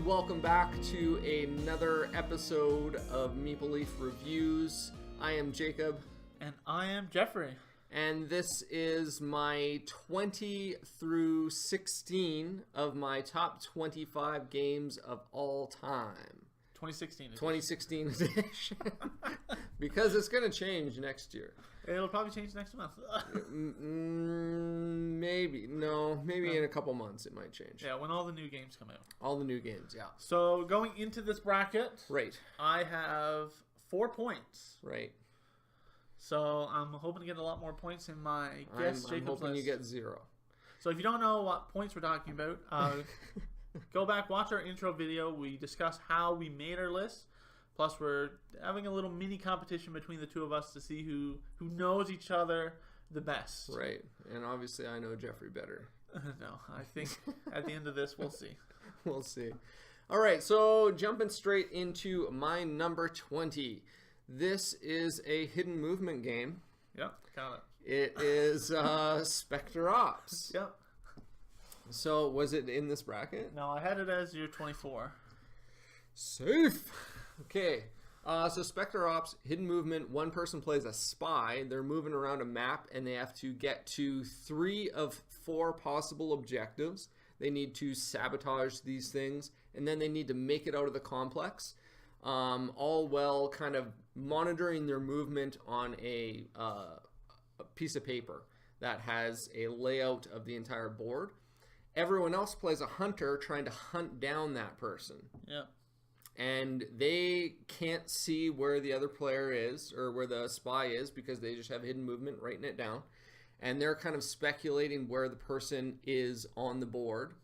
and welcome back to another episode of Maple Leaf Reviews. I am Jacob. And I am Jeffrey. And this is my 20 through 16 of my top 25 games of all time. 2016 edition. 2016 edition. Because it's going to change next year. It'll probably change next month. Maybe. No, maybe in a couple months it might change. Yeah, when all the new games come out. All the new games, yeah. So going into this bracket, Right. I have 4 points. Right. So I'm hoping to get a lot more points in my guess I'm Jacob's hoping list. you get 0. So if you don't know what points we're talking about, go back, watch our intro video. We discuss how we made our list. Plus, we're having a little mini competition between the two of us to see who knows each other the best. Right. And obviously I know Jeffrey better. No, I think at the end of this, we'll see. We'll see. All right, so jumping straight into my number 20. This is a hidden movement game. Yep, got it. It is Spectre Ops. Yep. So was it in this bracket? No, I had it as your 24. Safe. Okay. So Spectre Ops, hidden movement, one person plays a spy. They're moving around a map and they have to get to 3 of 4 possible objectives. They need to sabotage these things and then they need to make it out of the complex. All while kind of monitoring their movement on a piece of paper that has a layout of the entire board. Everyone else plays a hunter trying to hunt down that person. Yep. And they can't see where the other player is or where the spy is because they just have hidden movement writing it down. And they're kind of speculating where the person is on the board.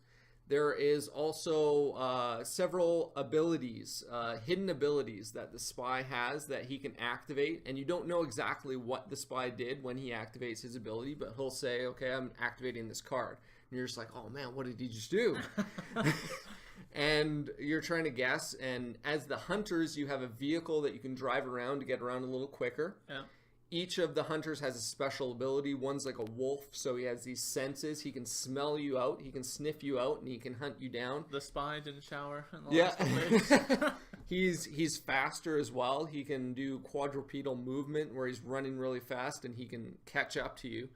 There is also several abilities, hidden abilities that the spy has that he can activate. And you don't know exactly what the spy did when he activates his ability, but he'll say, okay, I'm activating this card. And you're just like, oh man, what did he just do? And you're trying to guess. And as the hunters, you have a vehicle that you can drive around to get around a little quicker. Yeah. Each of the hunters has a special ability. One's like a wolf, so he has these senses. He can smell you out, he can sniff you out, and he can hunt you down. The spy didn't shower in the last couple days. He's faster as well. He can do quadrupedal movement where he's running really fast and he can catch up to you.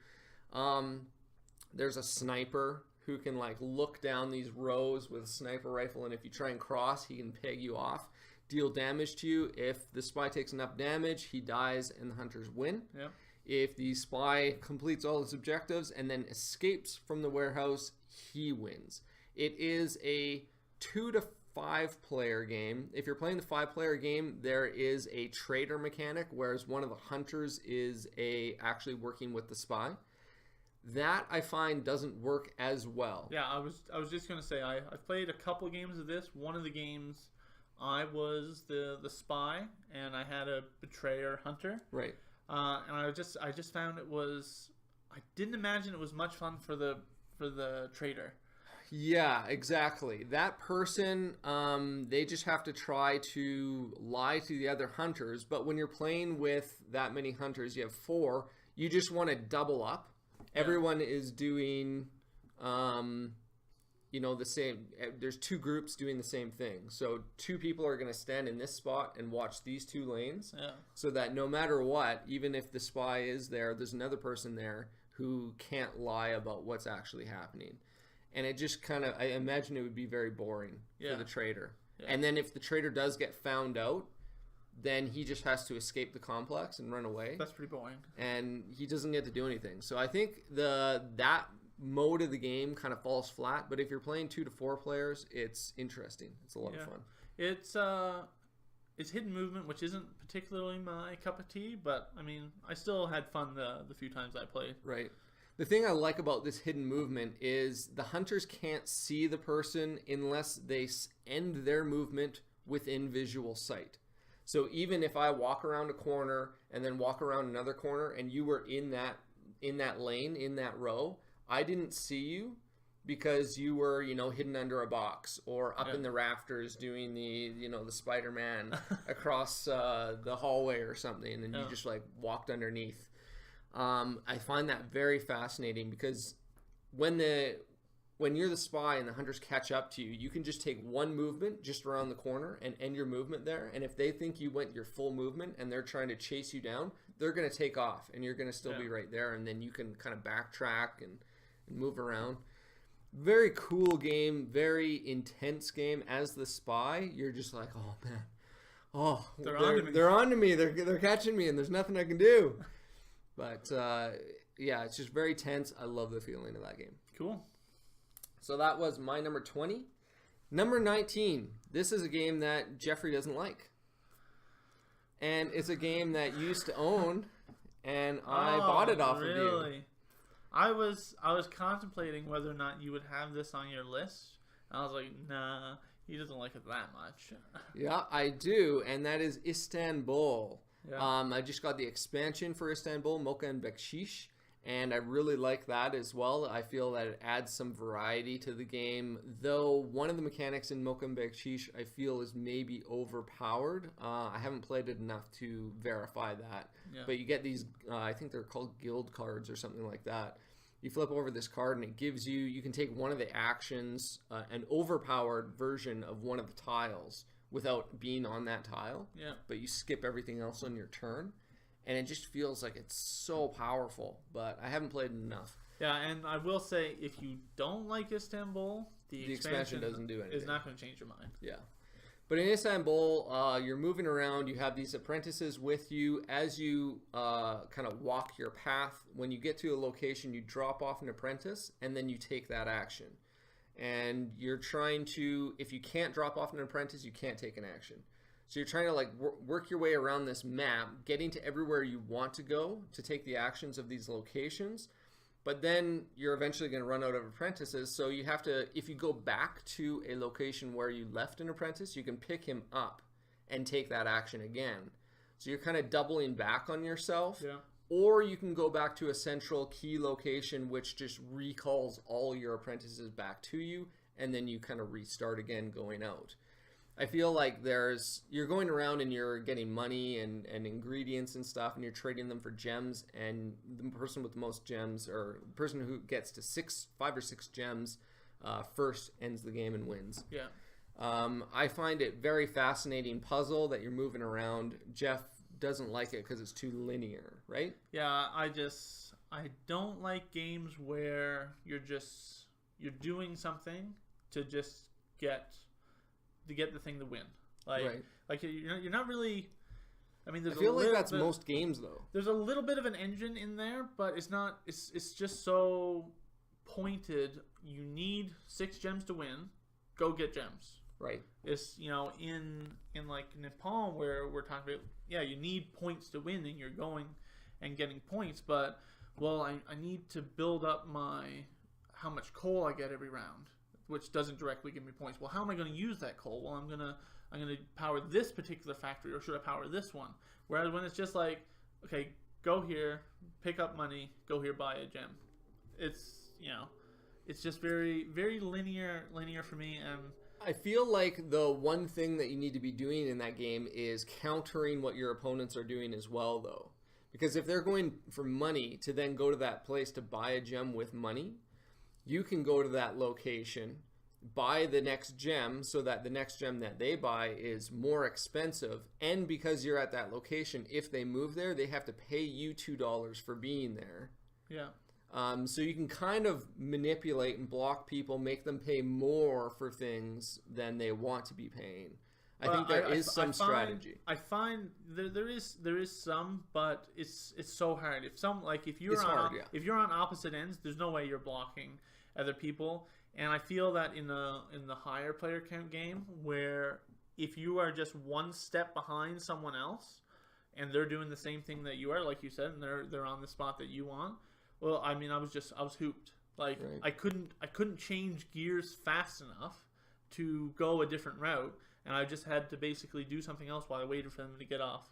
There's a sniper who can like look down these rows with a sniper rifle, and if you try and cross, he can peg you off, deal damage to you. If the spy takes enough damage, he dies and the hunters win. Yep. If the spy completes all his objectives and then escapes from the warehouse, he wins. It is a 2 to 5 player game. If you're playing the 5 player game, there is a traitor mechanic, whereas one of the hunters is actually working with the spy. That I find doesn't work as well. Yeah, I was just gonna say I've played a couple games of this. One of the games I was the spy and I had a betrayer hunter. Right. And I just found I didn't imagine it was much fun for the traitor. Yeah, exactly. That person, they just have to try to lie to the other hunters. But when you're playing with that many hunters, you have 4, you just want to double up. Everyone is doing, the same. There's 2 groups doing the same thing. So 2 people are going to stand in this spot and watch these 2 lanes. Yeah. So that no matter what, even if the spy is there, there's another person there who can't lie about what's actually happening. And it just kind of, I imagine it would be very boring for the traitor. Yeah. And then if the traitor does get found out, then he just has to escape the complex and run away. That's pretty boring. And he doesn't get to do anything. So I think that mode of the game kind of falls flat. But if you're playing 2 to 4 players, it's interesting. It's a lot of fun. It's hidden movement, which isn't particularly my cup of tea. But, I mean, I still had fun the few times I played. Right. The thing I like about this hidden movement is the hunters can't see the person unless they end their movement within visual sight. So even if I walk around a corner and then walk around another corner and you were in that lane, in that row, I didn't see you because you were, hidden under a box or up in the rafters doing the Spider-Man across the hallway or something, and you just like walked underneath. I find that very fascinating because when the when you're the spy and the hunters catch up to you, you can just take one movement just around the corner and end your movement there. And if they think you went your full movement and they're trying to chase you down, they're going to take off and you're going to still be right there. And then you can kind of backtrack and move around. Very cool game, very intense game. As the spy, you're just like, oh man, oh, they're on to me. They're catching me and there's nothing I can do. But yeah, it's just very tense. I love the feeling of that game. Cool. So that was my number 20. Number 19. This is a game that Jeffrey doesn't like. And it's a game that you used to own, and I bought it off of you. Really? I was contemplating whether or not you would have this on your list. And I was like, nah, he doesn't like it that much. Yeah, I do, and that is Istanbul. Yeah. I just got the expansion for Istanbul, Mocha and Bekshish. And I really like that as well. I feel that it adds some variety to the game. Though one of the mechanics in Mocha and Bekshish I feel is maybe overpowered. I haven't played it enough to verify that. Yeah. But you get these, I think they're called guild cards or something like that. You flip over this card and it gives you, you can take one of the actions, an overpowered version of one of the tiles without being on that tile. Yeah. But you skip everything else on your turn. And it just feels like it's so powerful, but I haven't played enough. Yeah, and I will say, if you don't like Istanbul, the expansion doesn't do anything. Is not going to change your mind. Yeah. But in Istanbul, you're moving around. You have these apprentices with you. As you kind of walk your path, when you get to a location, you drop off an apprentice, and then you take that action. And you're trying to, if you can't drop off an apprentice, you can't take an action. So you're trying to like work your way around this map, getting to everywhere you want to go to take the actions of these locations. But then you're eventually going to run out of apprentices. So you have to, if you go back to a location where you left an apprentice, you can pick him up and take that action again. So you're kind of doubling back on yourself. Yeah. Or you can go back to a central key location which just recalls all your apprentices back to you. And then you kind of restart again going out. I feel like you're going around and you're getting money and ingredients and stuff, and you're trading them for gems, and the person with the most gems, or the person who gets to 5 or 6 gems first ends the game and wins. Yeah. I find it very fascinating puzzle that you're moving around. Jeff doesn't like it because it's too linear, right? Yeah, I don't like games where you're doing something to just get the thing to win. Like you're not really. I mean, I feel like that's most games though. There's a little bit of an engine in there, but it's not. It's just so pointed. You need 6 gems to win. Go get gems. Right. It's in like Nepal where we're talking about. Yeah, you need points to win, and you're going and getting points. But I need to build up how much coal I get every round, which doesn't directly give me points. Well, how am I going to use that coal? Well, I'm gonna power this particular factory, or should I power this one? Whereas when it's just like, okay, go here, pick up money, go here, buy a gem. It's just very, very linear for me. And I feel like the one thing that you need to be doing in that game is countering what your opponents are doing as well, though. Because if they're going for money to then go to that place to buy a gem with money, you can go to that location, buy the next gem so that the next gem that they buy is more expensive. And because you're at that location, if they move there, they have to pay you $2 for being there. Yeah. So you can kind of manipulate and block people, make them pay more for things than they want to be paying. I think there is some strategy. I find there is some, but it's so hard. If you're on opposite ends, there's no way you're blocking other people. And I feel that in the higher player count game, where if you are just one step behind someone else, and they're doing the same thing that you are, like you said, and they're on the spot that you want. Well, I mean, I was hooped. Like right. I couldn't change gears fast enough to go a different route. And I just had to basically do something else while I waited for them to get off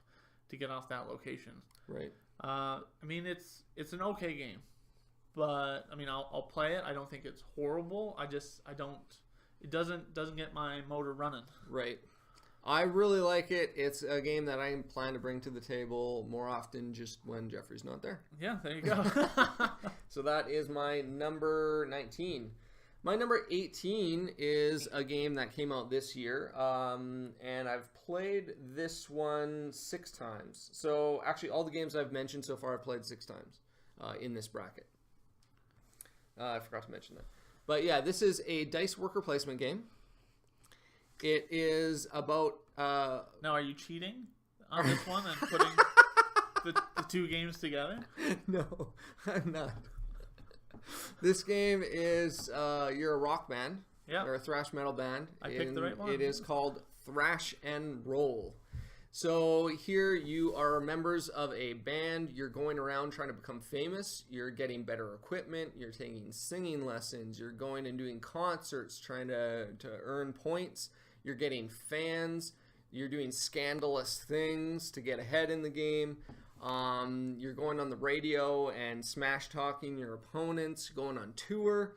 that location. Right. I mean, it's an okay game, but I mean, I'll play it. I don't think it's horrible. It doesn't get my motor running. Right. I really like it. It's a game that I plan to bring to the table more often, just when Jeffrey's not there. Yeah, there you go. So that is my number 19. My number 18 is a game that came out this year, and I've played this one 6 times. So actually, all the games I've mentioned so far, I've played 6 times in this bracket. I forgot to mention that. But yeah, this is a dice worker placement game. It is about... Now, are you cheating on this one and putting the 2 games together? No, I'm not. This game is you're a rock band. Yeah. Or a thrash metal band. I picked the right one. It is called Thrash and Roll. So here you are members of a band. You're going around trying to become famous. You're getting better equipment. You're taking singing lessons. You're going and doing concerts trying to earn points. You're getting fans. You're doing scandalous things to get ahead in the game. You're going on the radio and smash talking your opponents, going on tour.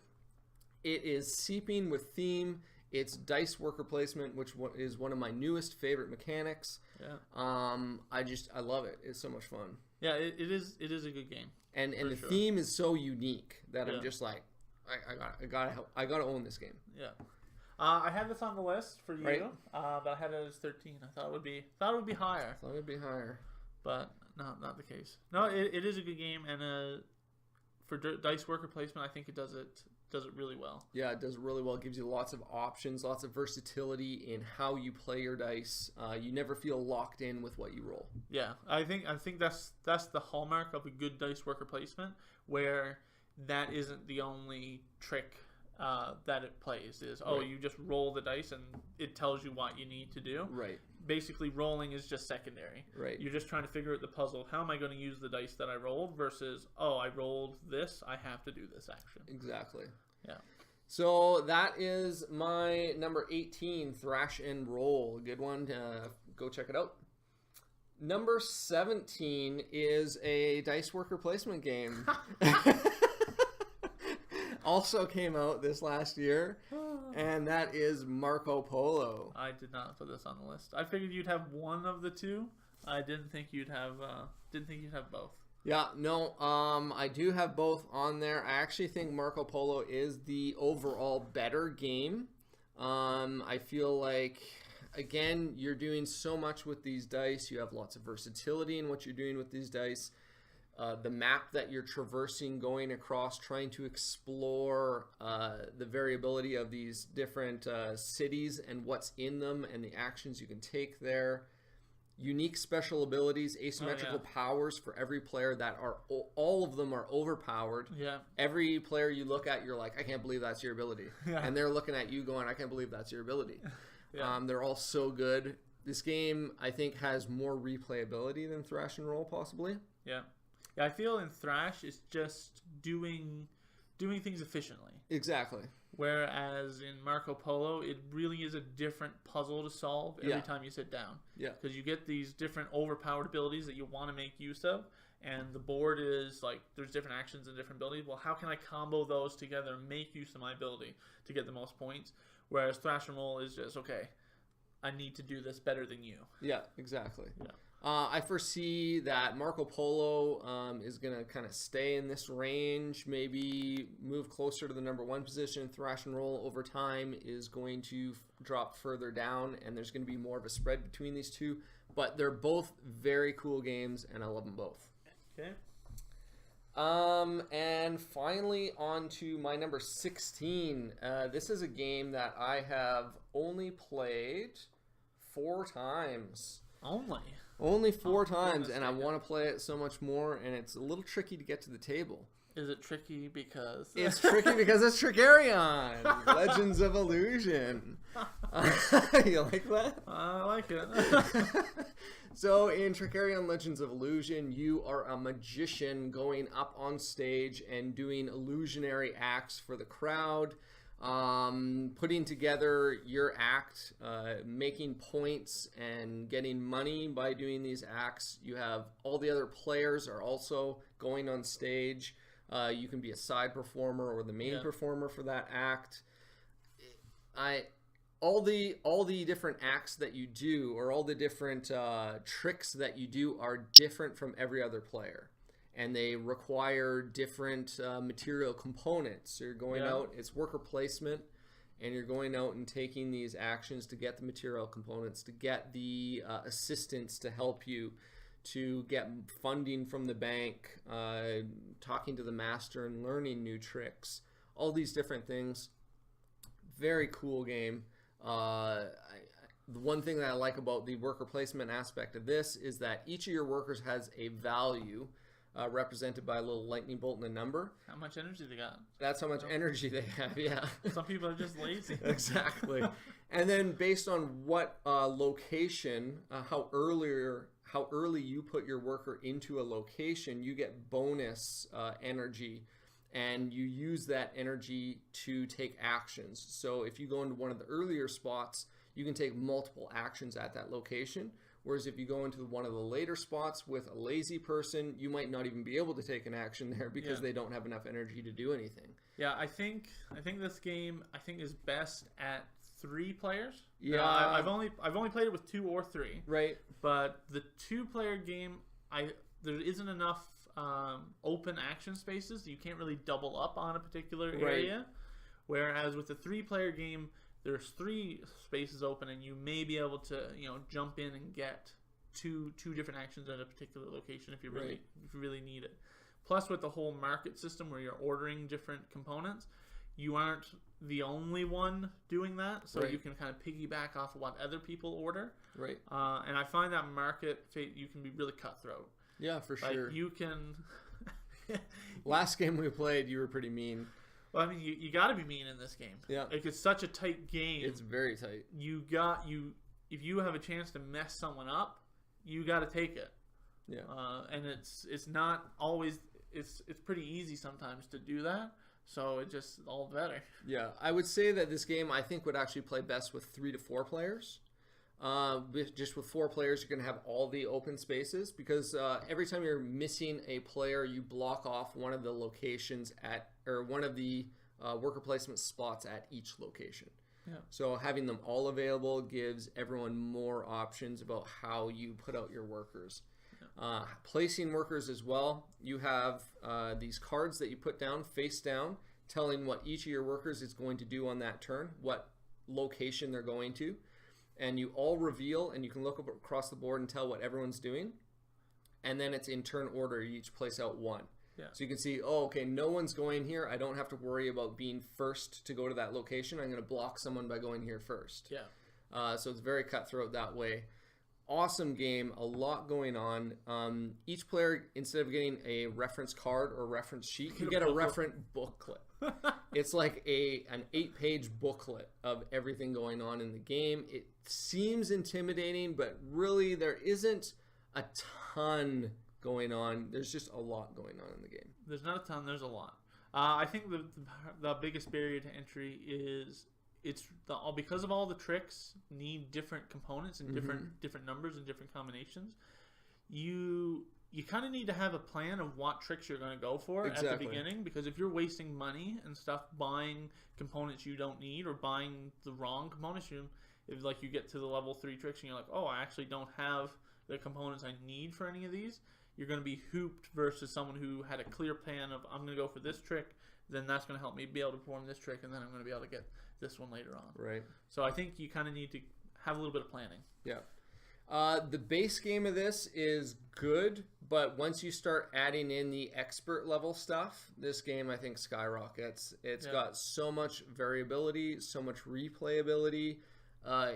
It is seeping with theme. It's dice worker placement, which is one of my newest favorite mechanics. Yeah. I love it. It's so much fun. Yeah, it is a good game. And the theme is so unique that I'm just like, I gotta own this game. Yeah. I had this on the list for you, right? But I had it as 13. I thought it would be higher. Thought it would be higher. But not the case. No, it is a good game, and for dice worker placement, I think it does it really well. Yeah, it does really well. It gives you lots of options, lots of versatility in how you play your dice. You never feel locked in with what you roll. Yeah, I think that's the hallmark of a good dice worker placement, where that isn't the only trick that it plays. Is you just roll the dice and it tells you what you need to do. Right. Basically, rolling is just secondary. Right. You're just trying to figure out the puzzle. How am I going to use the dice that I rolled versus, I rolled this, I have to do this action. Exactly. Yeah. So that is my number 18, Thrash and Roll. Good one. Go check it out. Number 17 is a dice worker placement game. Also came out this last year, and that is Marco Polo. I did not put this on the list. I figured you'd have one of the 2. I didn't think you'd have both. Yeah, no, I do have both on there. I actually think Marco Polo is the overall better game. I feel like, again, you're doing so much with these dice. You have lots of versatility in what you're doing with these dice. The map that you're traversing, going across, trying to explore the variability of these different cities and what's in them and the actions you can take there. Unique special abilities, asymmetrical powers for every player that are all of them are overpowered. Yeah. Every player you look at, you're like, I can't believe that's your ability. Yeah. And they're looking at you going, I can't believe that's your ability. Yeah. They're all so good. This game, I think, has more replayability than Thrash and Roll, possibly. Yeah. Yeah, I feel in Thrash it's just doing things efficiently. Exactly. Whereas in Marco Polo, it really is a different puzzle to solve every time you sit down. Yeah. Because you get these different overpowered abilities that you want to make use of, and the board is like, there's different actions and different abilities. Well, how can I combo those together and make use of my ability to get the most points? Whereas Thrash and Roll is just, okay, I need to do this better than you. Yeah, exactly. Yeah. I foresee that Marco Polo is going to kind of stay in this range, maybe move closer to the number 1 position. Thrash and Roll over time is going to drop further down, and there's going to be more of a spread between these two. But they're both very cool games, and I love them both. Okay. And finally, on to my number 16. This is a game that I have only played 4 times. Only 4 times, and I want to play it so much more, and it's a little tricky to get to the table. Is it tricky because... It's tricky because it's Trickerion, Legends of Illusion. You like that? I like it. So in Trickerion Legends of Illusion, you are a magician going up on stage and doing illusionary acts for the crowd. Putting together your act, making points and getting money by doing these acts. You have all the other players are also going on stage. You can be a side performer or the main performer for that act. All the different acts that you do, or all the different tricks that you do, are different from every other player. and they require different material components. So you're going out, it's worker placement, and you're going out and taking these actions to get the material components, to get the assistance to help you, to get funding from the bank, talking to the master and learning new tricks, all these different things. Very cool game. The one thing that I like about the worker placement aspect of this is that each of your workers has a value represented by a little lightning bolt and a number. How much energy they got. That's how much energy they have, yeah. Some people are just lazy. Exactly. And then based on what location, how early you put your worker into a location, you get bonus energy, and you use that energy to take actions. So if you go into one of the earlier spots, you can take multiple actions at that location. Whereas if you go into one of the later spots with a lazy person, you might not even be able to take an action there because they don't have enough energy to do anything. Yeah, I think this game is best at 3 players. Yeah, I've only played it with 2 or 3. Right. But the 2-player game, there isn't enough open action spaces. You can't really double up on a particular area. Whereas with the 3-player game, there's 3 spaces open, and you may be able to jump in and get two different actions at a particular location if you really need it. Plus, with the whole market system where you're ordering different components, you aren't the only one doing that, so you can kind of piggyback off of what other people order. Right. And I find that market you can be really cutthroat. Yeah, for sure. You can. Last game we played, you were pretty mean. Well, I mean, you got to be mean in this game. Yeah. Like, it's such a tight game. It's very tight. If you have a chance to mess someone up, you got to take it. Yeah. And it's not always. It's pretty easy sometimes to do that. So it just all better. Yeah, I would say that this game I think would actually play best with 3 to 4 players. Just with 4 players, you're going to have all the open spaces because every time you're missing a player, you block off one of the locations one of the worker placement spots at each location. Yeah. So having them all available gives everyone more options about how you put out your workers. Placing workers as well. You have these cards that you put down face down, telling what each of your workers is going to do on that turn, what location they're going to. And you all reveal, and you can look across the board and tell what everyone's doing. And then it's in turn order. You each place out 1. Yeah. So you can see, no one's going here. I don't have to worry about being first to go to that location. I'm going to block someone by going here first. Yeah. So it's very cutthroat that way. Awesome game. A lot going on. Each player, instead of getting a reference card or reference sheet, you get a reference booklet. It's like an 8-page booklet of everything going on in the game. It seems intimidating, but really there isn't a ton going on. There's just a lot going on in the game. There's not a ton. There's a lot. I think the biggest barrier to entry is because of all the tricks need different components and different numbers and different combinations. You kind of need to have a plan of what tricks you're going to go for at the beginning, because if you're wasting money and stuff buying components you don't need or buying the wrong components, if you get to the level 3 tricks and you're like, I actually don't have the components I need for any of these, you're going to be hooped versus someone who had a clear plan of, I'm going to go for this trick, then that's going to help me be able to perform this trick, and then I'm going to be able to get this one later on. Right. So I think you kind of need to have a little bit of planning. Yeah. The base game of this is good, but once you start adding in the expert level stuff, this game I think skyrockets. It's got so much variability, so much replayability.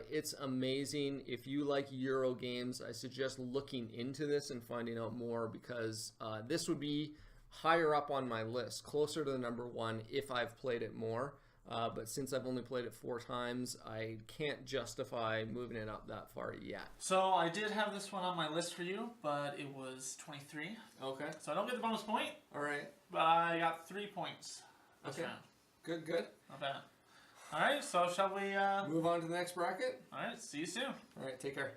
It's amazing. If you like Euro games, I suggest looking into this and finding out more, because this would be higher up on my list, closer to the number 1 if I've played it more. But since I've only played it 4 times, I can't justify moving it up that far yet. So I did have this one on my list for you, but it was 23. Okay. So I don't get the bonus point. All right. But I got 3 points this round. Good. Not bad. All right, so shall we... move on to the next bracket? All right, see you soon. All right, take care.